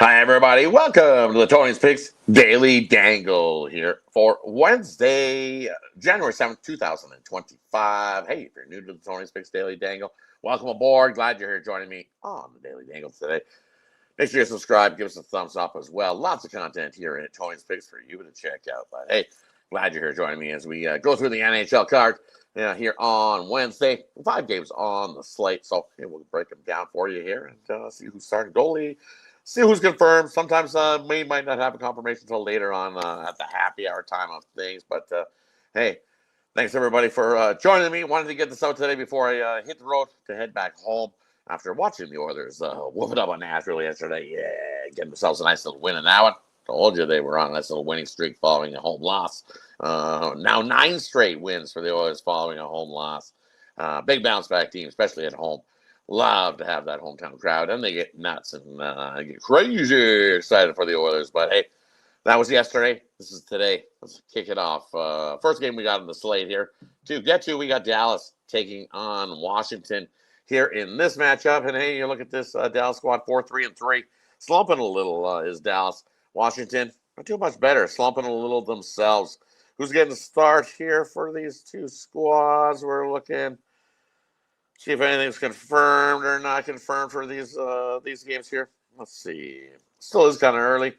Hi, everybody. Welcome to the Tony's Picks Daily Dangle here for Wednesday, January 7th, 2025. Hey, if you're new to the Tony's Picks Daily Dangle, welcome aboard. Glad you're here joining me on the Daily Dangle today. Make sure you subscribe, give us a thumbs up as well. Lots of content here at Tony's Picks for you to check out. But hey, glad you're here joining me as we go through the NHL card here on Wednesday. 5 games on the slate, so we'll break them down for you here and see who's starting goalie. See who's confirmed. Sometimes we might not have a confirmation until later on at the happy hour time of things. But hey, thanks everybody for joining me. Wanted to get this out today before I hit the road to head back home after watching the Oilers whoop it up on Nashville yesterday. Yeah, getting themselves a nice little win in that one. Told you they were on a nice little winning streak following a home loss. Now 9 straight wins for the Oilers following a home loss. Big bounce back team, especially at home. Love to have that hometown crowd, and they get nuts and get crazy excited for the Oilers. But hey, that was yesterday. This is today. Let's kick it off. First game we got on the slate here to get to, we got Dallas taking on Washington here in this matchup. And hey, you look at this Dallas squad, 4-3-3, slumping a little is Dallas. Washington, not too much better, slumping a little themselves. Who's getting the start here for these two squads? We're looking. See if anything's confirmed or not confirmed for these games here. Let's see. Still is kind of early.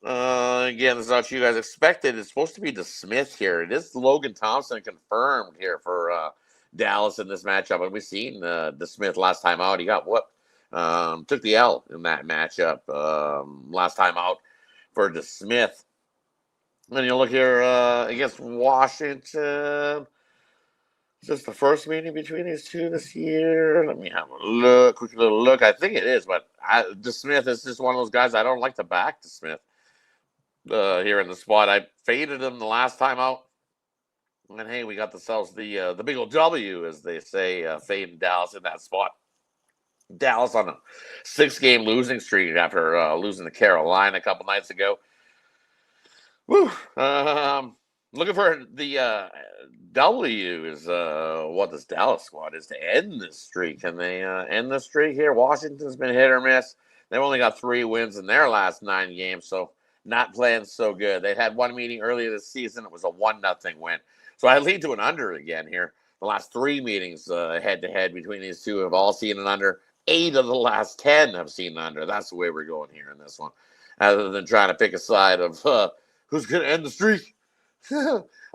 Again, this is what you guys expected. It's supposed to be DeSmith here. It is Logan Thompson confirmed here for Dallas in this matchup. And we've seen DeSmith last time out. He got whooped. Took the L in that matchup last time out for DeSmith. And you look here against Washington. Is this the first meeting between these two this year? Let me have a quick little look. I think it is, but DeSmith is just one of those guys I don't like to back DeSmith here in the spot. I faded him the last time out. And hey, we got ourselves the big old W, as they say, fading Dallas in that spot. Dallas on a 6-game losing streak after losing to Carolina a couple nights ago. Woo! Looking for the W is what this Dallas squad is to end this streak. Can they end the streak here? Washington's been hit or miss. They've only got 3 wins in their last 9 games, so not playing so good. They had one meeting earlier this season. It was a 1-0 win. So I lead to an under again here. The last 3 meetings head-to-head between these two have all seen an under. 8 of the last 10 have seen an under. That's the way we're going here in this one. Other than trying to pick a side of who's going to end the streak.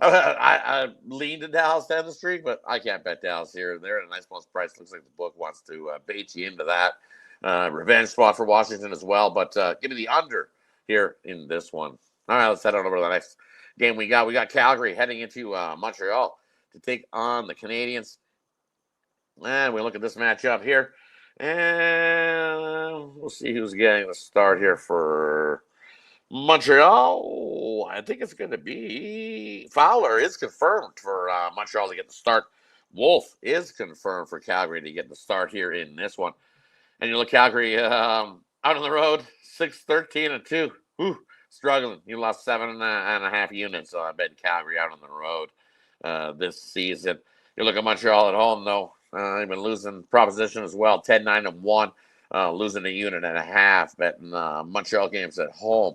I lean to Dallas to end the streak, but I can't bet Dallas here. They're at a nice plus price. Looks like the book wants to bait you into that revenge spot for Washington as well. But give me the under here in this one. All right, let's head on over to the next game we got. We got Calgary heading into Montreal to take on the Canadiens. And we look at this matchup here. And we'll see who's getting the start here for Montreal. I think it's going to be Fowler is confirmed for Montreal to get the start. Wolf is confirmed for Calgary to get the start here in this one. And you look Calgary out on the road, 6-13-2. Whew, struggling. You lost 7.5 units. So I bet Calgary out on the road this season. You look at Montreal at home, though. They've been losing proposition as well, 10-9-1, losing 1.5 units, betting Montreal games at home.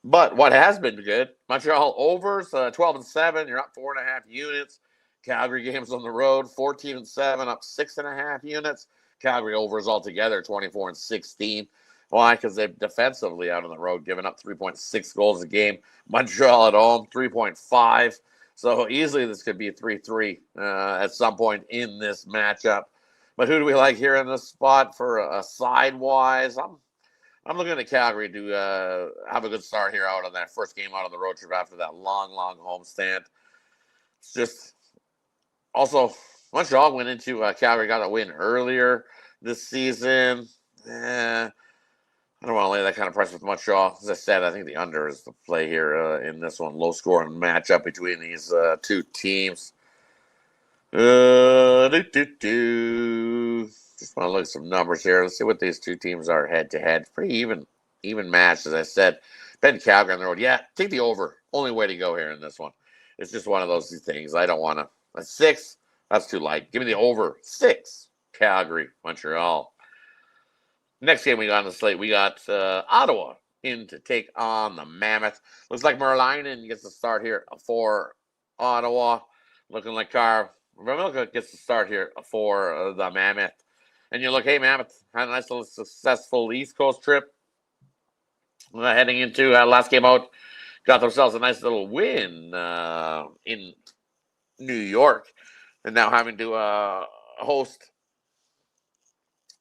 But what has been good, Montreal overs, 12-7, you're up 4.5 units. Calgary games on the road, 14-7, up 6.5 units. Calgary overs altogether, 24-16. Why? Because they've defensively out on the road given up 3.6 goals a game. Montreal at home, 3.5. So easily this could be 3-3 at some point in this matchup. But who do we like here in this spot for a side-wise? I'm looking at Calgary to have a good start here out on that first game out on the road trip after that long homestand. It's just also Montreal went into Calgary, got a win earlier this season. I don't want to lay that kind of price with Montreal. As I said, I think the under is the play here in this one. Low-scoring matchup between these two teams. Just want to look at some numbers here. Let's see what these two teams are head-to-head. Pretty even match, as I said. Ben Calgary on the road. Yeah, take the over. Only way to go here in this one. It's just one of those things. I don't want to. A 6, that's too light. Give me the over. 6, Calgary, Montreal. Next game we got on the slate, we got Ottawa in to take on the Mammoth. Looks like Merlinen gets the start here for Ottawa. Looking like Carl Vermilka gets the start here for the Mammoth. And you look, hey, Mammoth had a nice little successful East Coast trip. Heading into last game out, got themselves a nice little win in New York. And now having to host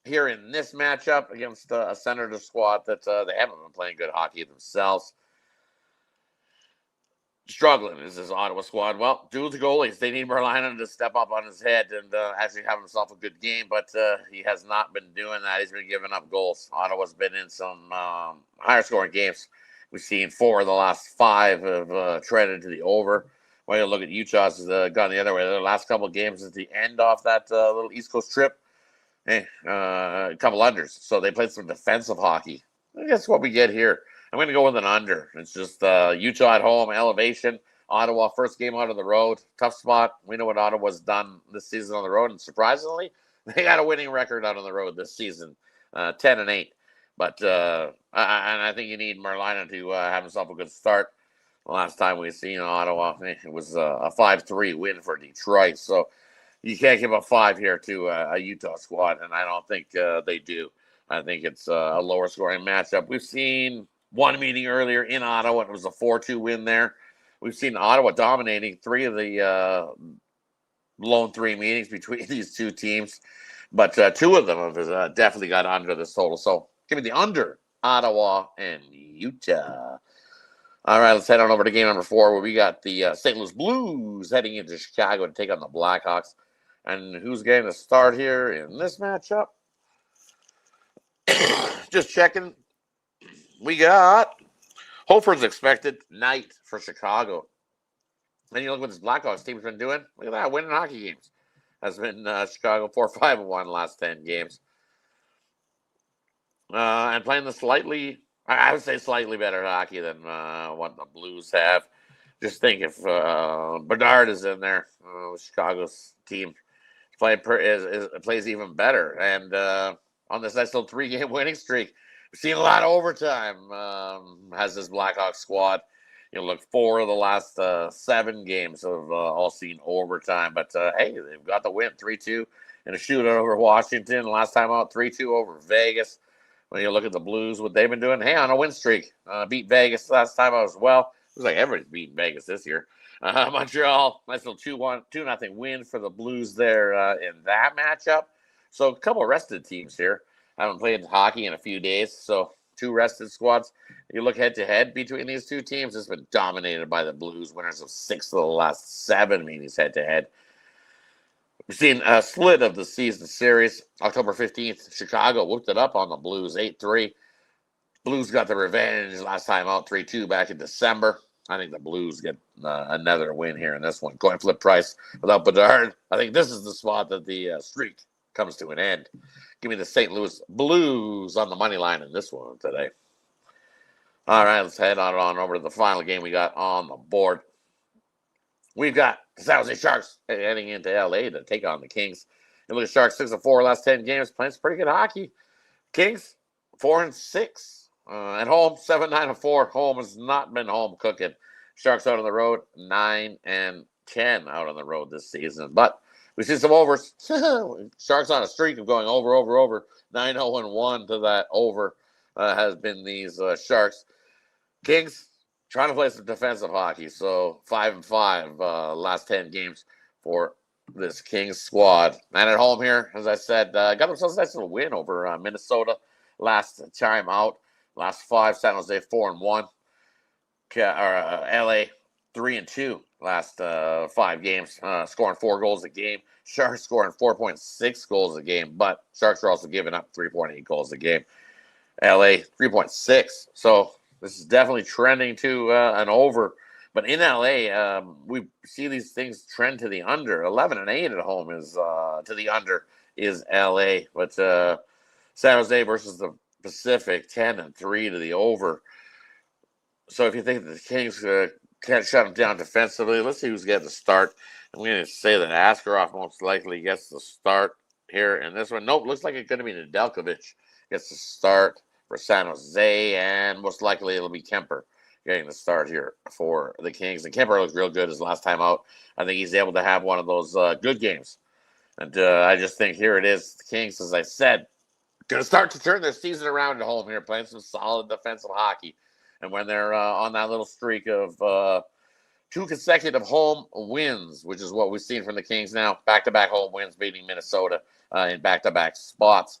here in this matchup against a Senator squad that they haven't been playing good hockey themselves. Struggling is this Ottawa squad. Well, due to the goalies, they need Merlinen to step up on his head and actually have himself a good game, but he has not been doing that. He's been giving up goals. Ottawa's been in some higher scoring games. We've seen 4 of the last 5 have treaded to the over. When you look at Utah's gone the other way. Their last couple of games at the end off that little East Coast trip, a couple unders. So they played some defensive hockey. I guess what we get here. I'm going to go with an under. It's just Utah at home, elevation. Ottawa, first game out on the road. Tough spot. We know what Ottawa's done this season on the road. And surprisingly, they got a winning record out on the road this season, 10-8. But I think you need Merlinen to have himself a good start. The last time we seen Ottawa, it was a 5-3 win for Detroit. So you can't give a 5 here to a Utah squad, and I don't think they do. I think it's a lower scoring matchup. We've seen one meeting earlier in Ottawa. It was a 4-2 win there. We've seen Ottawa dominating 3 of the lone 3 meetings between these two teams. But 2 of them have definitely got under this total. So give me the under, Ottawa and Utah. All right, let's head on over to game number 4 where we got the St. Louis Blues heading into Chicago to take on the Blackhawks. And who's getting the start here in this matchup? Just checking. We got Hofer's expected night for Chicago. And you look what this Blackhawks team's been doing. Look at that, winning hockey games. Has been Chicago 4-5-1 last 10 games. And playing the slightly, I would say slightly better hockey than what the Blues have. Just think if Bedard is in there, Chicago's team plays even better. And on this nice little 3-game winning streak, we've seen a lot of overtime. Has this Blackhawks squad. You know, look, 4 of the last 7 games have all seen overtime. But, hey, they've got the win, 3-2 in a shootout over Washington. Last time out, 3-2 over Vegas. When you look at the Blues, what they've been doing, hey, on a win streak. Beat Vegas last time out as well. It was like everybody's beating Vegas this year. Montreal, nice little 2-0 win for the Blues there in that matchup. So a couple of rested teams here. I haven't played hockey in a few days, so 2 rested squads. You look head-to-head between these 2 teams, it's been dominated by the Blues, winners of 6 of the last 7 meetings head-to-head. We've seen a split of the season series. October 15th, Chicago whooped it up on the Blues, 8-3. Blues got the revenge last time out, 3-2 back in December. I think the Blues get another win here in this one. Coin flip price without Bedard. I think this is the spot that the streak comes to an end. Give me the St. Louis Blues on the money line in this one today. All right, let's head on over to the final game we got on the board. We've got the San Jose Sharks heading into LA to take on the Kings. You look at Sharks 6-4 last 10 games, playing some pretty good hockey. Kings 4-6 at home, 7-9-4. Home has not been home cooking. Sharks out on the road 9-10 out on the road this season, but we see some overs. Sharks on a streak of going over. 9-0-1 to that over has been these Sharks. Kings trying to play some defensive hockey. So 5-5 last 10 games for this Kings squad. And at home here, as I said, got themselves a nice little win over Minnesota last time out. Last 5, San Jose 4-1. LA 3-2 last 5 games, scoring 4 goals a game. Sharks scoring 4.6 goals a game, but Sharks are also giving up 3.8 goals a game. LA 3.6. So this is definitely trending to an over. But in LA, we see these things trend to the under. 11-8 at home is to the under is LA. But San Jose versus the Pacific, 10-3 to the over. So if you think that the Kings can't shut them down defensively, let's see who's getting the start. I'm going to say that Askarov most likely gets the start here in this one. Nope, looks like it's going to be Nedeljkovic gets the start for San Jose, and most likely it'll be Kemper getting the start here for the Kings. And Kemper looks real good his last time out. I think he's able to have one of those good games. And I just think here it is. The Kings, as I said, going to start to turn their season around at home here, playing some solid defensive hockey. And when they're on that little streak of 2 consecutive home wins, which is what we've seen from the Kings now, back-to-back home wins, beating Minnesota in back-to-back spots,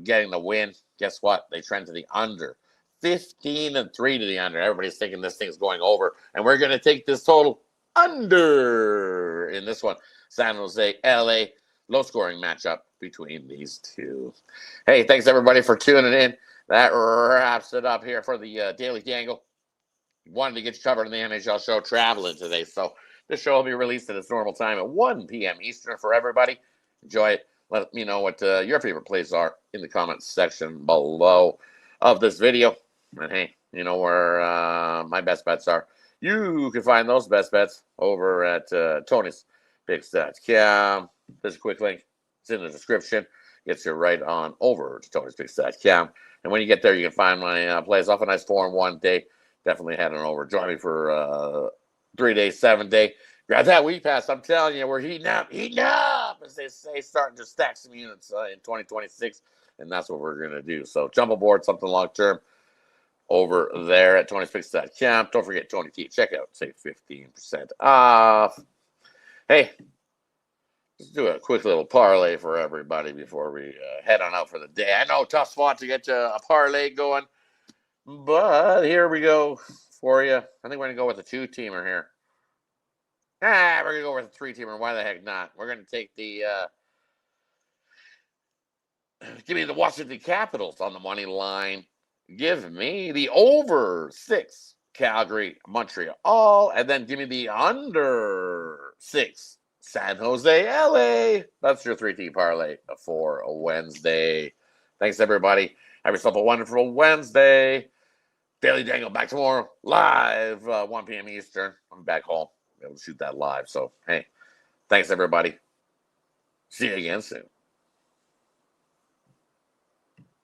getting the win. Guess what? They trend to the under. 15-3 to the under. Everybody's thinking this thing's going over, and we're going to take this total under in this one. San Jose, LA, low-scoring matchup between these two. Hey, thanks everybody for tuning in. That wraps it up here for the Daily Dangle. Wanted to get you covered in the NHL show, traveling today, so this show will be released at its normal time at 1 p.m. Eastern for everybody. Enjoy it. Let me know what your favorite plays are in the comments section below of this video. And hey, you know where my best bets are. You can find those best bets over at Tony's Picks.com. There's a quick link. It's in the description. Gets you right on over to Tony's Picks.com. And when you get there, you can find my plays off a nice 4-in-1 day. Definitely head on over. Join me for 3-day, 7-day. Grab that week pass. I'm telling you, we're heating up, as they say, starting to stack some units in 2026. And that's what we're going to do. So jump aboard, something long-term over there at Tony'sPicks.com. Don't forget Tony T. Checkout. Save 15% off. Hey, let's do a quick little parlay for everybody before we head on out for the day. I know, tough spot to get a parlay going, but here we go for you. I think we're going to go with a 2-teamer here. We're going to go with a 3-teamer. Why the heck not? We're going to take the give me the Washington Capitals on the money line. Give me the over 6 Calgary, Montreal, and then give me the under 6 San Jose, LA. That's your 3-team parlay for a Wednesday. Thanks, everybody. Have yourself a wonderful Wednesday. Daily Dangle back tomorrow, live, 1 p.m. Eastern. I'm back home. I'll be able to shoot that live. So, hey, thanks, everybody. See you again soon.